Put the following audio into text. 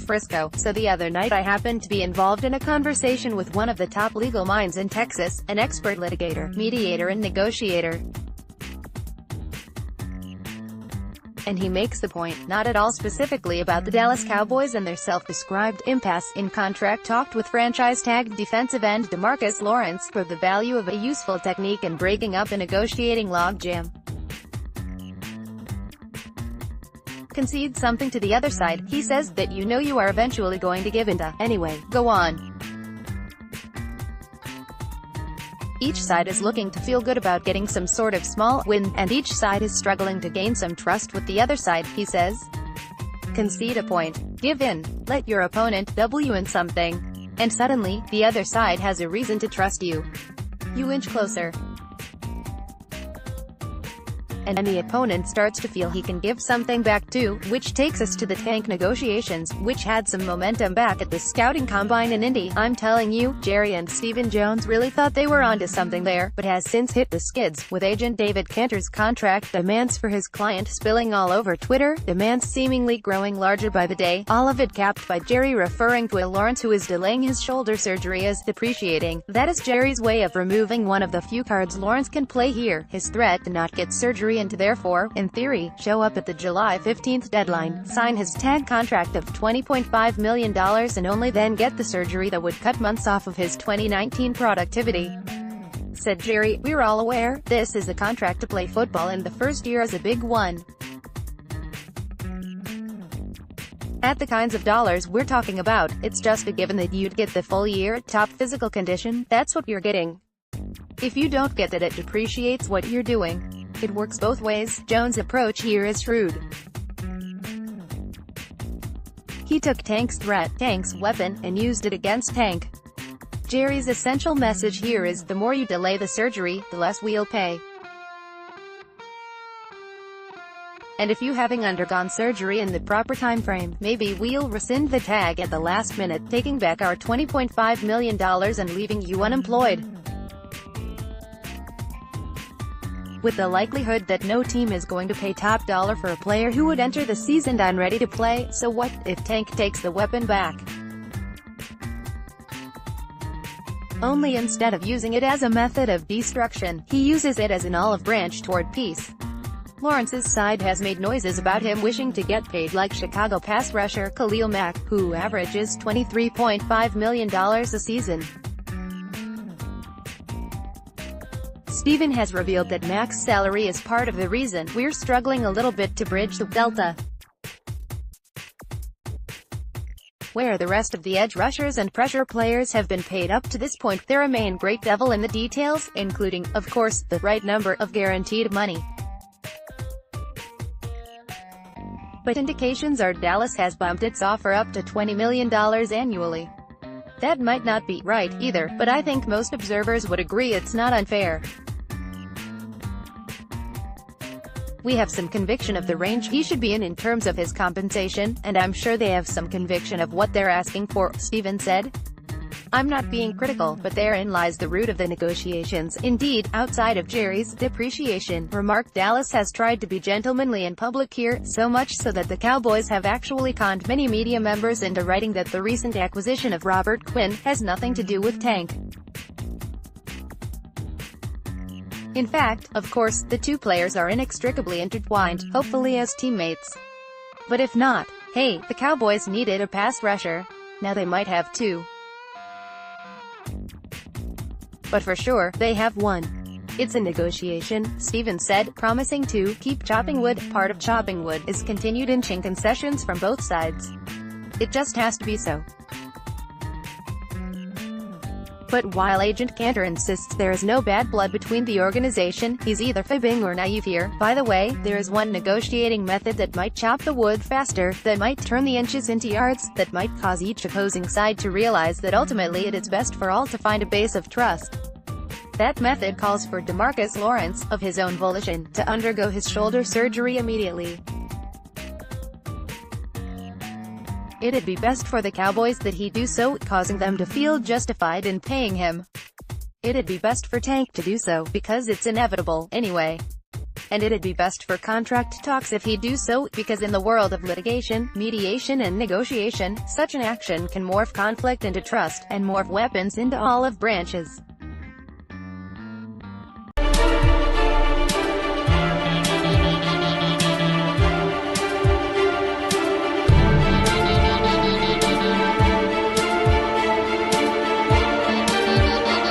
FRISCO, so the other night I happened to be involved in a conversation with one of the top legal minds in Texas, an expert litigator, mediator and negotiator. And he makes the point, not at all specifically about the Dallas Cowboys and their self-described impasse in contract talked with franchise-tagged defensive end DeMarcus Lawrence, for the value of a useful technique in breaking up a negotiating logjam. Concede something to the other side, he says, that you know you are eventually going to give into. Anyway, go on. Each side is looking to feel good about getting some sort of small win, and each side is struggling to gain some trust with the other side, he says. Concede a point. Give in. Let your opponent W in something. And suddenly, the other side has a reason to trust you. You inch closer. And the opponent starts to feel he can give something back too, which takes us to the Tank negotiations, which had some momentum back at the scouting combine in Indy. I'm telling you, Jerry and Stephen Jones really thought they were onto something there, but has since hit the skids, with agent David Cantor's contract demands for his client spilling all over Twitter, demands seemingly growing larger by the day, all of it capped by Jerry referring to a Lawrence who is delaying his shoulder surgery as depreciating. That is Jerry's way of removing one of the few cards Lawrence can play here, his threat to not get surgery and to therefore, in theory, show up at the July 15th deadline, sign his tag contract of $20.5 million and only then get the surgery that would cut months off of his 2019 productivity. Said Jerry, "We're all aware, this is a contract to play football and the first year is a big one. At the kinds of dollars we're talking about, it's just a given that you'd get the full year, top physical condition, that's what you're getting. If you don't get that, it depreciates what you're doing. It works both ways." Jones' approach here is shrewd. He took Tank's threat, Tank's weapon, and used it against Tank. Jerry's essential message here is, the more you delay the surgery, the less we'll pay. And if you having undergone surgery in the proper time frame, maybe we'll rescind the tag at the last minute, taking back our $20.5 million and leaving you unemployed. With the likelihood that no team is going to pay top dollar for a player who would enter the season unready to play, so what if Tank takes the weapon back? Only instead of using it as a method of destruction, he uses it as an olive branch toward peace. Lawrence's side has made noises about him wishing to get paid like Chicago pass rusher Khalil Mack, who averages $23.5 million a season. Stephen has revealed that Mack's salary is part of the reason we're struggling a little bit to bridge the delta. Where the rest of the edge rushers and pressure players have been paid up to this point, there remain great devil in the details, including, of course, the right number of guaranteed money. But indications are Dallas has bumped its offer up to $20 million annually. That might not be right, either, but I think most observers would agree it's not unfair. We have some conviction of the range he should be in terms of his compensation, and I'm sure they have some conviction of what they're asking for, Stephen said. I'm not being critical, but therein lies the root of the negotiations. Indeed, outside of Jerry's depreciation remark, Dallas has tried to be gentlemanly in public here, so much so that the Cowboys have actually conned many media members into writing that the recent acquisition of Robert Quinn has nothing to do with Tank. In fact, of course, the two players are inextricably intertwined, hopefully as teammates. But if not, hey, the Cowboys needed a pass rusher. Now they might have two. But for sure, they have one. It's a negotiation, Stephen said, promising to keep chopping wood. Part of chopping wood is continued inching concessions from both sides. It just has to be so. But while Agent Cantor insists there is no bad blood between the organization, he's either fibbing or naive here. By the way, there is one negotiating method that might chop the wood faster, that might turn the inches into yards, that might cause each opposing side to realize that ultimately it is best for all to find a base of trust. That method calls for DeMarcus Lawrence, of his own volition, to undergo his shoulder surgery immediately. It'd be best for the Cowboys that he do so, causing them to feel justified in paying him. It'd be best for Tank to do so, because it's inevitable, anyway. and it'd be best for contract talks if he do so, because in the world of litigation, mediation and negotiation, such an action can morph conflict into trust, and morph weapons into olive branches.